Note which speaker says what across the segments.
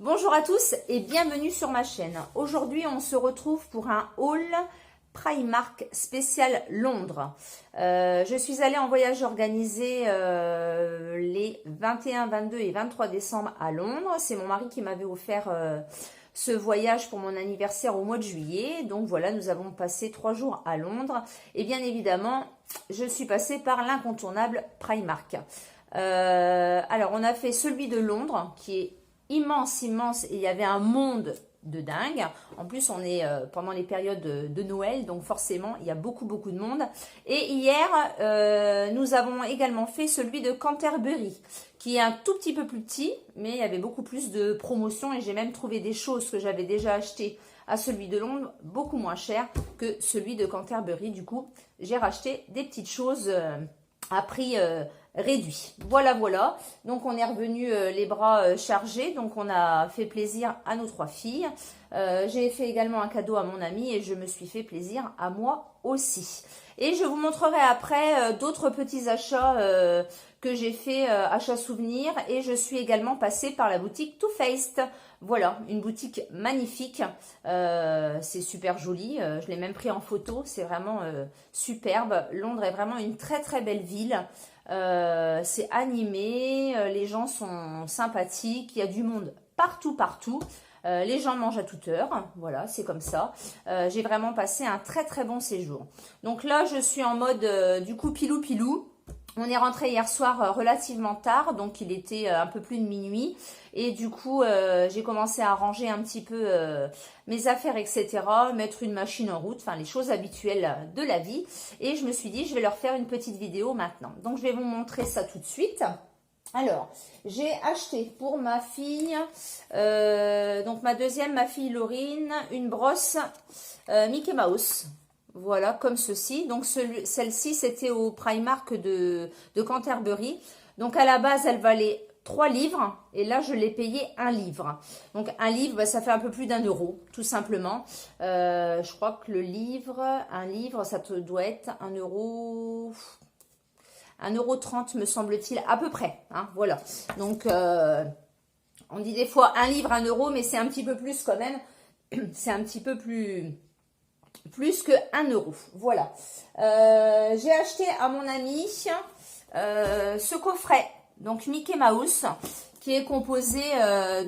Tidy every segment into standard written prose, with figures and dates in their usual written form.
Speaker 1: Bonjour à tous et bienvenue sur ma chaîne. Aujourd'hui, on se retrouve pour un haul Primark spécial Londres. Je suis allée en voyage organisé les 21, 22 et 23 décembre à Londres. C'est mon mari qui m'avait offert ce voyage pour mon anniversaire au mois de juillet. Donc voilà, nous avons passé 3 jours à Londres. Et bien évidemment, je suis passée par l'incontournable Primark. Alors, on a fait celui de Londres qui est immense, et il y avait un monde de dingue. En plus, on est pendant les périodes de Noël, donc forcément, il y a beaucoup de monde. Et hier, nous avons également fait celui de Canterbury, qui est un tout petit peu plus petit, mais il y avait beaucoup plus de promotions et j'ai même trouvé des choses que j'avais déjà achetées à celui de Londres beaucoup moins cher que celui de Canterbury. Du coup, j'ai racheté des petites choses à prix réduit. Voilà. Donc, on est revenu les bras chargés. Donc, on a fait plaisir à nos 3 filles. J'ai fait également un cadeau à mon ami et je me suis fait plaisir à moi aussi. Et je vous montrerai après d'autres petits achats que j'ai fait, achats souvenirs. Et je suis également passée par la boutique Too Faced. Voilà, une boutique magnifique. C'est super joli. Je l'ai même pris en photo. C'est vraiment superbe. Londres est vraiment une très belle ville. C'est animé, les gens sont sympathiques, il y a du monde partout. Les gens mangent à toute heure, voilà, c'est comme ça. J'ai vraiment passé un très bon séjour. Donc là, je suis en mode du coup pilou. On est rentré hier soir relativement tard, donc il était un peu plus de minuit. Et du coup, j'ai commencé à ranger un petit peu mes affaires, etc. Mettre une machine en route, enfin les choses habituelles de la vie. Et je me suis dit, je vais leur faire une petite vidéo maintenant. Donc, je vais vous montrer ça tout de suite. Alors, j'ai acheté pour ma fille, donc ma fille Laurine, une brosse Mickey Mouse. Voilà, comme ceci. Donc, celle-ci, c'était au Primark de Canterbury. Donc, à la base, elle valait 3 livres. Et là, je l'ai payé 1 livre. Donc, 1 livre, bah, ça fait un peu plus d'1 euro, tout simplement. Je crois que un livre, ça doit être 1 euro... 1,30 € me semble-t-il, à peu près. Hein, voilà. Donc, on dit des fois 1 livre, 1 euro, mais c'est un petit peu plus quand même. C'est un petit peu plus que 1 euro. Voilà. J'ai acheté à mon ami ce coffret, donc Mickey Mouse, qui est composé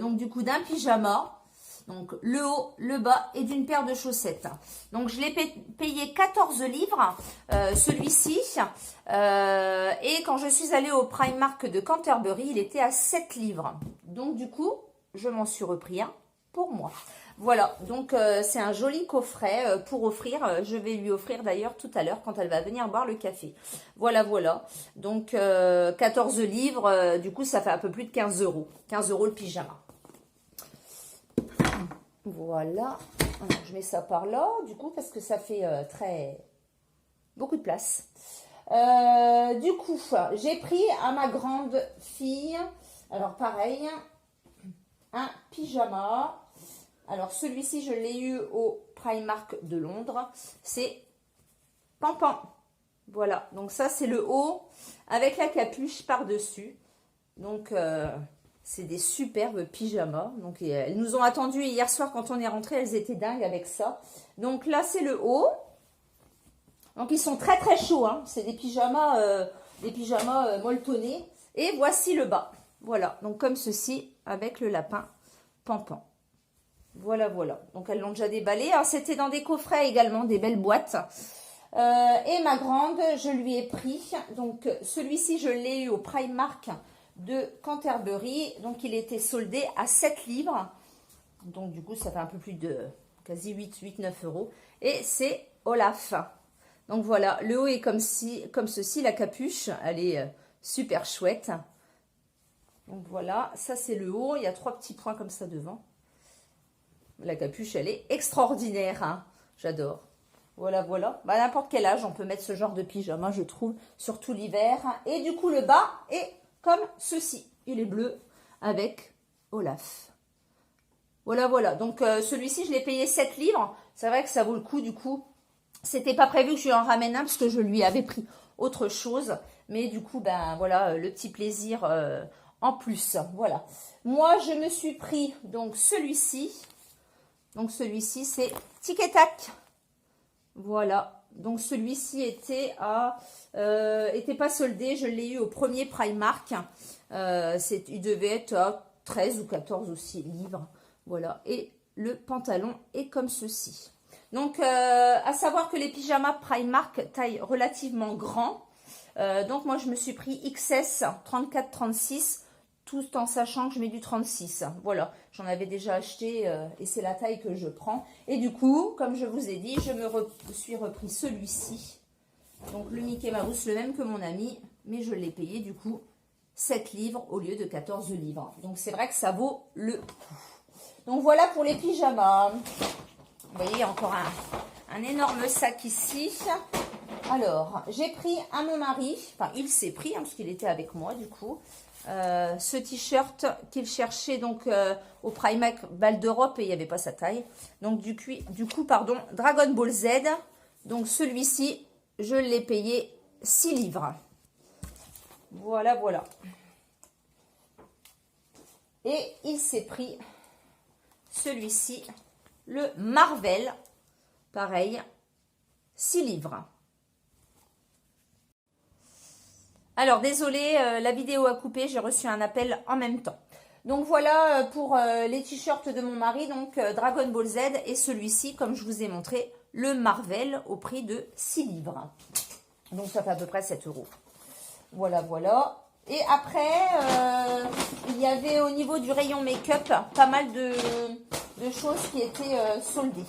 Speaker 1: donc du coup d'un pyjama. Donc, le haut, le bas et d'une paire de chaussettes. Donc, je l'ai payé 14 livres, celui-ci. Et quand je suis allée au Primark de Canterbury, il était à 7 livres. Donc, du coup, je m'en suis repris un pour moi. Voilà, donc c'est un joli coffret pour offrir. Je vais lui offrir d'ailleurs tout à l'heure quand elle va venir boire le café. Voilà. Donc, 14 livres, du coup, ça fait un peu plus de 15 euros. 15 euros le pyjama. Voilà, alors, je mets ça par là, du coup, parce que ça fait beaucoup de place. Du coup, j'ai pris à ma grande fille, alors pareil, un pyjama. Alors, celui-ci, je l'ai eu au Primark de Londres. C'est Pampan. Voilà, donc ça, c'est le haut avec la capuche par-dessus. Donc, c'est des superbes pyjamas. Donc, elles nous ont attendus hier soir quand on est rentré. Elles étaient dingues avec ça. Donc, là, c'est le haut. Donc, ils sont très chauds. Hein. C'est des pyjamas molletonnés. Et voici le bas. Voilà. Donc, comme ceci, avec le lapin Pampan. Voilà. Donc, elles l'ont déjà déballé. Alors, c'était dans des coffrets également, des belles boîtes. Et ma grande, je lui ai pris. Donc, celui-ci, je l'ai eu au Primark de Canterbury, donc il était soldé à 7 livres, donc du coup ça fait un peu plus de quasi 8-9 euros, et c'est Olaf. Donc voilà, le haut est comme ceci, la capuche, elle est super chouette. Donc voilà, ça c'est le haut, il y a 3 petits points comme ça devant. La capuche, elle est extraordinaire, hein. J'adore. Voilà. Bah, n'importe quel âge, on peut mettre ce genre de pyjama, je trouve, surtout l'hiver. Et du coup, le bas est comme ceci. Il est bleu avec Olaf. Voilà. Donc, celui-ci, je l'ai payé 7 livres. C'est vrai que ça vaut le coup, du coup. C'était pas prévu que je lui en ramène un parce que je lui avais pris autre chose. Mais du coup, ben voilà, le petit plaisir en plus. Voilà. Moi, je me suis pris donc celui-ci. Donc celui-ci, c'est Tic et Tac. Voilà. Donc celui-ci était pas soldé. Je l'ai eu au premier Primark. Il devait être à 13 ou 14 aussi livres. Voilà. Et le pantalon est comme ceci. Donc, à savoir que les pyjamas Primark taille relativement grand. Donc, moi, je me suis pris XS 34-36, tout en sachant que je mets du 36. Voilà, j'en avais déjà acheté et c'est la taille que je prends. Et du coup, comme je vous ai dit, je me suis repris celui-ci. Donc, le Mickey Mouse, le même que mon ami, mais je l'ai payé du coup 7 livres au lieu de 14 livres. Donc, c'est vrai que ça vaut le coup. Donc, voilà pour les pyjamas. Vous voyez, encore un énorme sac ici. Alors, j'ai pris à mon mari, enfin, il s'est pris, parce qu'il était avec moi, du coup, ce t-shirt qu'il cherchait, donc, au Primark Bal d'Europe, et il n'y avait pas sa taille. Donc, du coup, Dragon Ball Z. Donc, celui-ci, je l'ai payé 6 livres. Voilà, voilà. Et il s'est pris celui-ci, le Marvel, pareil, 6 livres. Alors, désolé, la vidéo a coupé, j'ai reçu un appel en même temps. Donc, voilà pour les t-shirts de mon mari, donc Dragon Ball Z, et celui-ci, comme je vous ai montré, le Marvel, au prix de 6 livres. Donc, ça fait à peu près 7 €. Voilà, voilà. Et après, il y avait au niveau du rayon make-up pas mal de choses qui étaient soldées.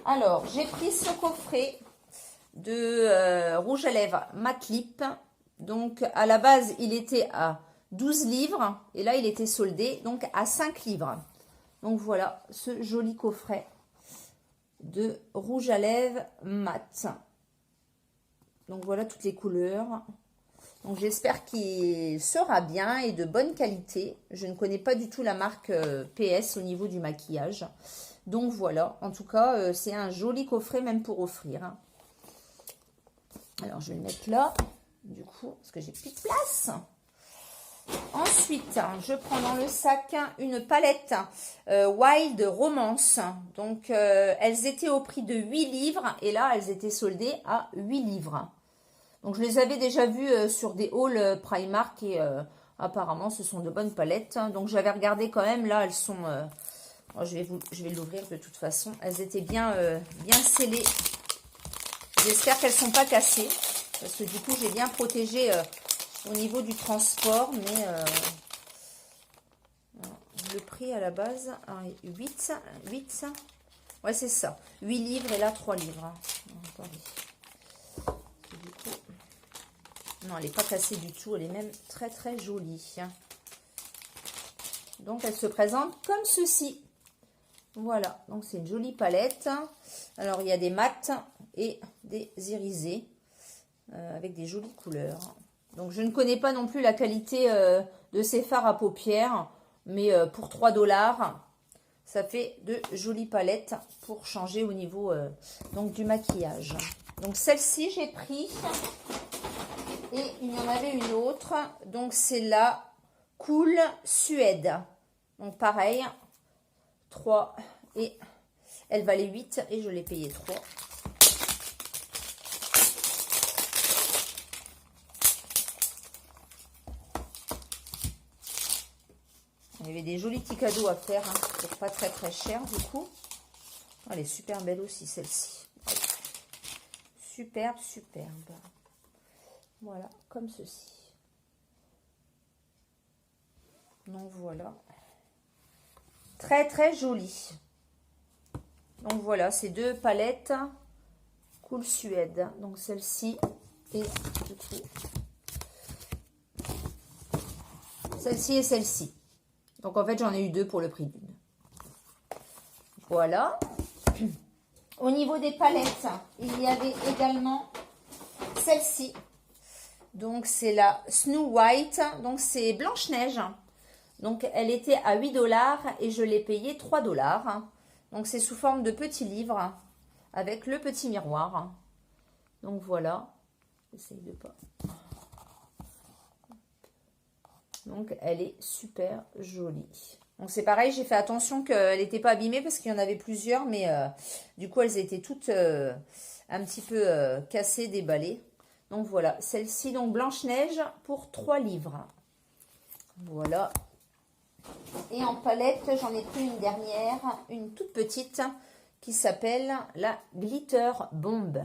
Speaker 1: Alors, j'ai pris ce coffret de rouge à lèvres Matte Lip. Donc, à la base, il était à 12 livres. Et là, il était soldé, donc à 5 livres. Donc, voilà ce joli coffret de rouge à lèvres mat. Donc, voilà toutes les couleurs. Donc, j'espère qu'il sera bien et de bonne qualité. Je ne connais pas du tout la marque PS au niveau du maquillage. Donc, voilà. En tout cas, c'est un joli coffret même pour offrir. Alors, je vais le mettre là, du coup, parce que j'ai plus de place. Ensuite, je prends dans le sac une palette Wild Romance. Donc, elles étaient au prix de 8 livres. Et là, elles étaient soldées à 8 livres. Donc, je les avais déjà vues sur des hauls Primark. Et apparemment, ce sont de bonnes palettes. Donc, j'avais regardé quand même. Là, elles sont... je vais l'ouvrir de toute façon. Elles étaient bien scellées. J'espère qu'elles ne sont pas cassées. Parce que du coup, j'ai bien protégé... au niveau du transport, mais le prix à la base, 8, ouais c'est ça, 8 livres et là 3 livres. Du coup, non, elle n'est pas cassée du tout, elle est même très très jolie. Donc elle se présente comme ceci. Voilà, donc c'est une jolie palette. Alors il y a des mats et des irisés avec des jolies couleurs. Donc, je ne connais pas non plus la qualité de ces fards à paupières. Mais pour 3 $, ça fait de jolies palettes pour changer au niveau donc du maquillage. Donc, celle-ci, j'ai pris. Et il y en avait une autre. Donc, c'est la Cool Suède. Donc, pareil, 3. Et elle valait 8 et je l'ai payé 3. Il y avait des jolis petits cadeaux à faire, hein, pour pas très très cher du coup. Elle est super belle aussi celle-ci. Superbe, superbe. Voilà, comme ceci. Donc voilà. Très très jolie. Donc voilà, ces deux palettes Cool Suède. Donc celle-ci et du coup celle-ci et celle-ci. Donc, en fait, j'en ai eu 2 pour le prix d'une. Voilà. Au niveau des palettes, il y avait également celle-ci. Donc, c'est la Snow White. Donc, c'est Blanche-Neige. Donc, elle était à 8 $ et je l'ai payée 3 $. Donc, c'est sous forme de petits livres avec le petit miroir. Donc, voilà. J'essaye de pas... Donc, elle est super jolie. Donc, c'est pareil, j'ai fait attention qu'elle n'était pas abîmée parce qu'il y en avait plusieurs. Mais du coup, elles étaient toutes un petit peu cassées, déballées. Donc, voilà. Celle-ci, donc Blanche-Neige pour 3 livres. Voilà. Et en palette, j'en ai pris une dernière, une toute petite, qui s'appelle la Glitter Bomb.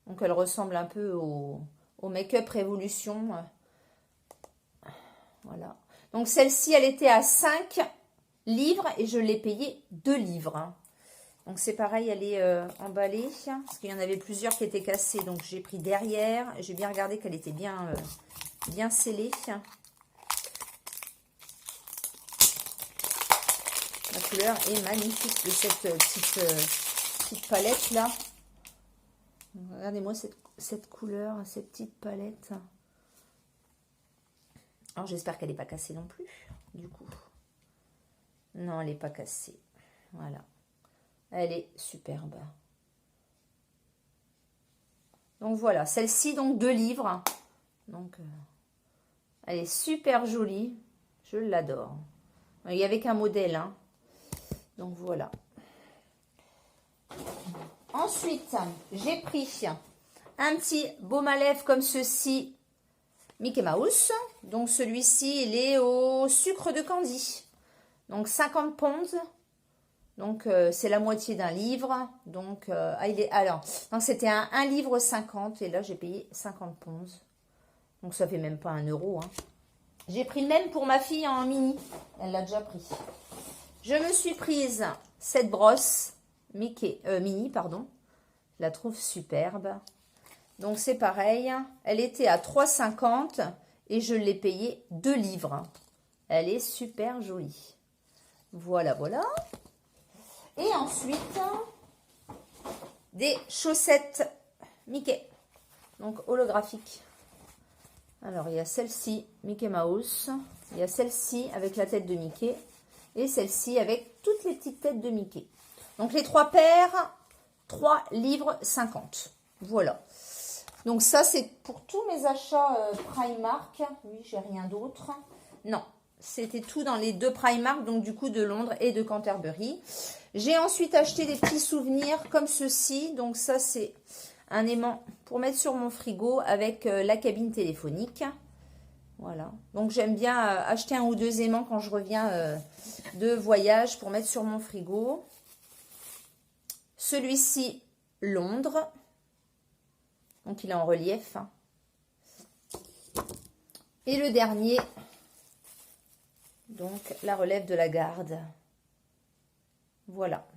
Speaker 1: Donc, elle ressemble un peu au Make-up Révolution. Voilà. Donc, celle-ci, elle était à 5 livres et je l'ai payée 2 livres. Donc, c'est pareil, elle est emballée parce qu'il y en avait plusieurs qui étaient cassées. Donc, j'ai pris derrière. J'ai bien regardé qu'elle était bien, bien scellée. La couleur est magnifique de cette petite palette là. Regardez-moi cette couleur, cette petite palette. Alors j'espère qu'elle n'est pas cassée non plus, du coup. Non, elle n'est pas cassée. Voilà. Elle est superbe. Donc voilà, celle-ci, donc 2 livres. Donc, elle est super jolie. Je l'adore. Il n'y avait qu'un modèle, hein. Donc voilà. Ensuite, j'ai pris un petit baume à lèvres comme ceci, Mickey Mouse. Donc celui-ci, il est au sucre de candy. Donc 50 pounds. Donc c'est la moitié d'un livre. Donc donc c'était un 1 livre 50 et là j'ai payé 50 pounds. Donc ça fait même pas 1 euro. Hein. J'ai pris même pour ma fille en mini. Elle l'a déjà pris. Je me suis prise cette brosse mini, pardon. Je la trouve superbe. Donc, c'est pareil. Elle était à 3,50 et je l'ai payée 2 livres. Elle est super jolie. Voilà, voilà. Et ensuite, des chaussettes Mickey. Donc, holographiques. Alors, il y a celle-ci, Mickey Mouse. Il y a celle-ci avec la tête de Mickey. Et celle-ci avec toutes les petites têtes de Mickey. Donc, les 3 paires, 3 livres 50. Voilà. Donc, ça, c'est pour tous mes achats Primark. Oui, j'ai rien d'autre. Non, c'était tout dans les 2 Primark, donc du coup de Londres et de Canterbury. J'ai ensuite acheté des petits souvenirs comme ceci. Donc, ça, c'est un aimant pour mettre sur mon frigo avec la cabine téléphonique. Voilà. Donc, j'aime bien acheter 1 ou 2 aimants quand je reviens de voyage pour mettre sur mon frigo. Celui-ci, Londres. Donc, il est en relief. Et le dernier, donc, la relève de la garde. Voilà.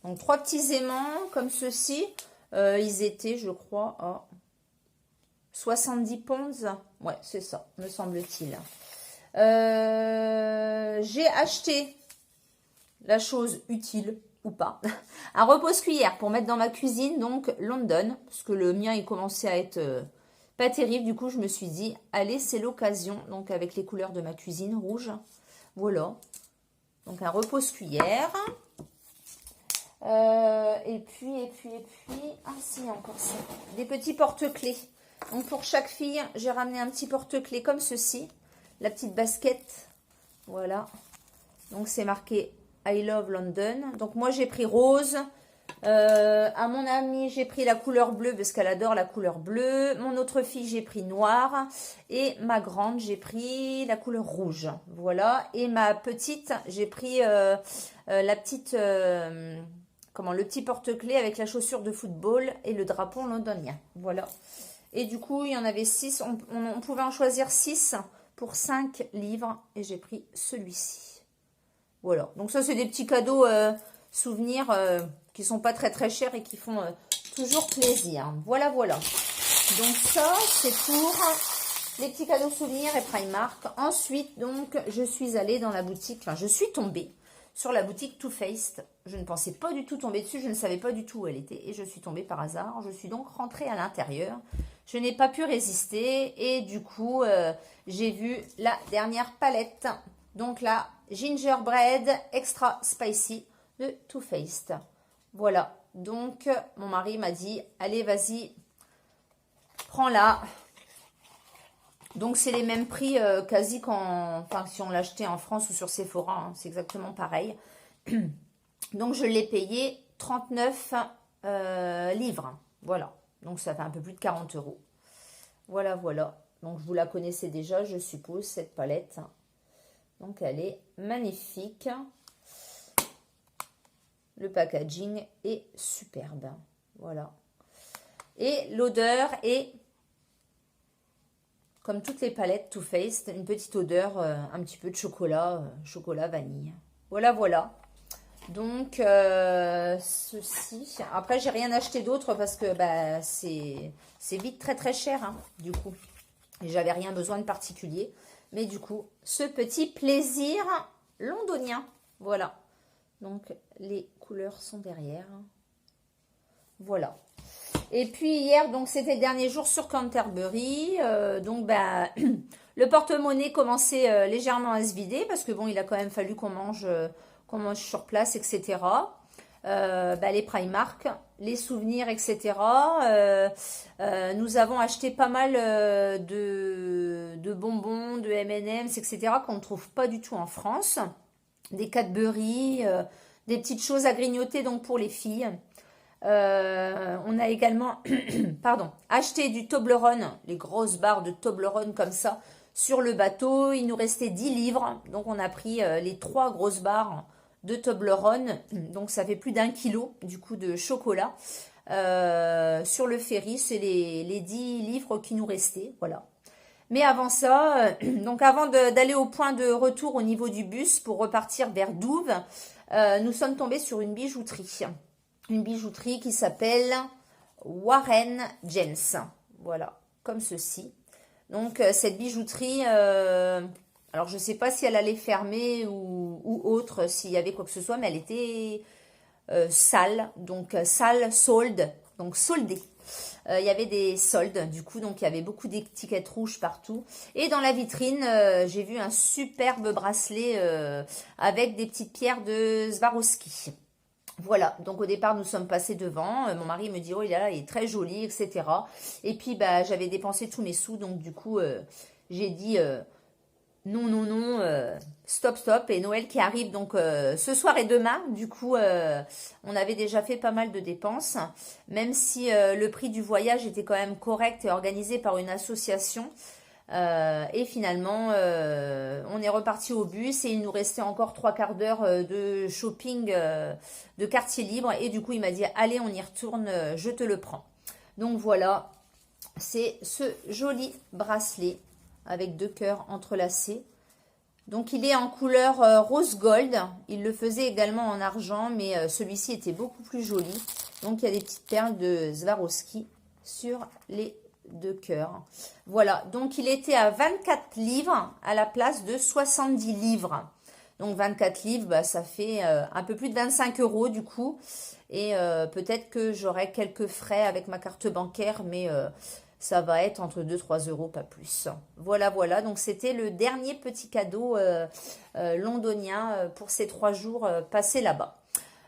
Speaker 1: Donc, 3 petits aimants comme ceci. Ils étaient, je crois, à 70 pounds. Ouais, c'est ça, me semble-t-il. J'ai acheté la chose utile ou pas. Un repose-cuillère pour mettre dans ma cuisine, donc London, parce que le mien il commençait à être pas terrible. Du coup, je me suis dit, allez, c'est l'occasion. Donc, avec les couleurs de ma cuisine rouge. Voilà. Donc, un repose-cuillère. Et puis, ah si, encore ça. Des petits porte-clés. Donc, pour chaque fille, j'ai ramené un petit porte-clés comme ceci. La petite basket. Voilà. Donc, c'est marqué I love London. Donc, moi, j'ai pris rose. À mon amie, j'ai pris la couleur bleue parce qu'elle adore la couleur bleue. Mon autre fille, j'ai pris noir. Et ma grande, j'ai pris la couleur rouge. Voilà. Et ma petite, j'ai pris la petite... le petit porte-clés avec la chaussure de football et le drapeau londonien. Voilà. Et du coup, il y en avait 6. On pouvait en choisir 6 pour 5 livres. Et j'ai pris celui-ci. Voilà. Donc ça, c'est des petits cadeaux souvenirs qui sont pas très très chers et qui font toujours plaisir. Voilà, voilà. Donc ça, c'est pour les petits cadeaux souvenirs et Primark. Ensuite, donc, je suis allée dans la boutique. Enfin, je suis tombée sur la boutique Too Faced. Je ne pensais pas du tout tomber dessus. Je ne savais pas du tout où elle était. Et je suis tombée par hasard. Je suis donc rentrée à l'intérieur. Je n'ai pas pu résister. Et du coup, j'ai vu la dernière palette. Donc la Gingerbread Extra Spicy de Too Faced. Voilà. Donc, mon mari m'a dit, allez, vas-y, prends-la. Donc, c'est les mêmes prix quasi enfin, si on l'achetait en France ou sur Sephora. Hein, c'est exactement pareil. Donc, je l'ai payé 39 livres. Voilà. Donc, ça fait un peu plus de 40 euros. Voilà, voilà. Donc, vous la connaissez déjà, je suppose, cette palette. Donc, elle est magnifique. Le packaging est superbe. Voilà. Et l'odeur est, comme toutes les palettes Too Faced, une petite odeur, un petit peu de chocolat, chocolat vanille. Voilà, voilà. Donc, ceci. Après, j'ai rien acheté d'autre parce que bah, c'est vite très très cher, hein, du coup. Et j'avais rien besoin de particulier. Mais du coup, ce petit plaisir londonien. Voilà. Donc, les couleurs sont derrière. Voilà. Et puis hier, donc c'était le dernier jour sur Canterbury. Donc, bah, le porte-monnaie commençait légèrement à se vider parce que bon, il a quand même fallu qu'on mange sur place, etc. Bah, les Primark, les souvenirs, etc. Nous avons acheté pas mal de bonbons, de M&M's, etc. qu'on ne trouve pas du tout en France. Des Cadbury, des petites choses à grignoter donc pour les filles. On a également pardon, acheté du Toblerone, les grosses barres de Toblerone comme ça, sur le bateau. Il nous restait 10 livres, donc on a pris les 3 grosses barres de Toblerone, donc ça fait plus d'1 kilo du coup de chocolat. Sur le ferry, c'est les 10 livres qui nous restaient, voilà. Mais avant ça, donc avant d'aller au point de retour au niveau du bus pour repartir vers Douves, nous sommes tombés sur une bijouterie. Une bijouterie qui s'appelle Warren James. Voilà, comme ceci. Donc, cette bijouterie, alors je ne sais pas si elle allait fermer ou autre, s'il y avait quoi que ce soit, mais elle était sale. Donc, sale, sold, donc soldée. Il y avait des soldes, du coup, donc il y avait beaucoup d'étiquettes rouges partout. Et dans la vitrine, j'ai vu un superbe bracelet avec des petites pierres de Swarovski. Voilà, donc au départ nous sommes passés devant, mon mari me dit oh il est très joli, etc. Et puis bah j'avais dépensé tous mes sous, donc du coup j'ai dit non, non, non, stop, stop. Et Noël qui arrive donc ce soir et demain, du coup on avait déjà fait pas mal de dépenses, même si le prix du voyage était quand même correct et organisé par une association. Et finalement, on est reparti au bus et il nous restait encore 3/4 d'heure de shopping de quartier libre. Et du coup, il m'a dit, allez, on y retourne, je te le prends. Donc voilà, c'est ce joli bracelet avec 2 cœurs entrelacés. Donc il est en couleur rose gold. Il le faisait également en argent, mais celui-ci était beaucoup plus joli. Donc il y a des petites perles de Swarovski sur les 2 cœurs. Voilà, donc il était à 24 livres à la place de 70 livres. Donc 24 livres, bah, ça fait un peu plus de 25 euros du coup. Et peut-être que j'aurai quelques frais avec ma carte bancaire, mais ça va être entre 2-3 euros, pas plus. Voilà, voilà. Donc c'était le dernier petit cadeau londonien pour ces 3 jours passés là-bas.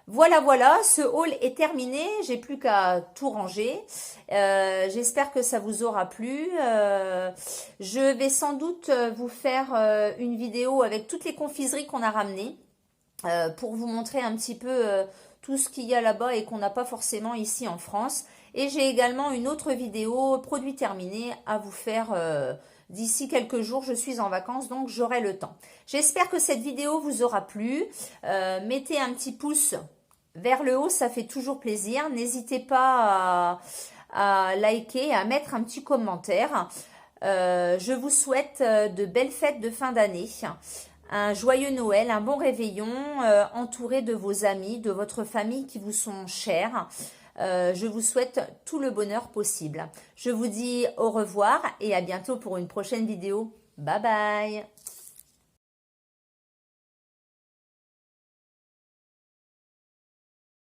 Speaker 1: Voilà, voilà, ce haul est terminé, j'ai plus qu'à tout ranger. J'espère que ça vous aura plu. Je vais sans doute vous faire une vidéo avec toutes les confiseries qu'on a ramenées pour vous montrer un petit peu tout ce qu'il y a là-bas et qu'on n'a pas forcément ici en France. Et j'ai également une autre vidéo produit terminé à vous faire d'ici quelques jours. Je suis en vacances, donc j'aurai le temps. J'espère que cette vidéo vous aura plu. Mettez un petit pouce vers le haut, ça fait toujours plaisir. N'hésitez pas à liker, à mettre un petit commentaire. Je vous souhaite de belles fêtes de fin d'année, un joyeux Noël, un bon réveillon, entouré de vos amis, de votre famille qui vous sont chers. Je vous souhaite tout le bonheur possible. Je vous dis au revoir et à bientôt pour une prochaine vidéo. Bye bye!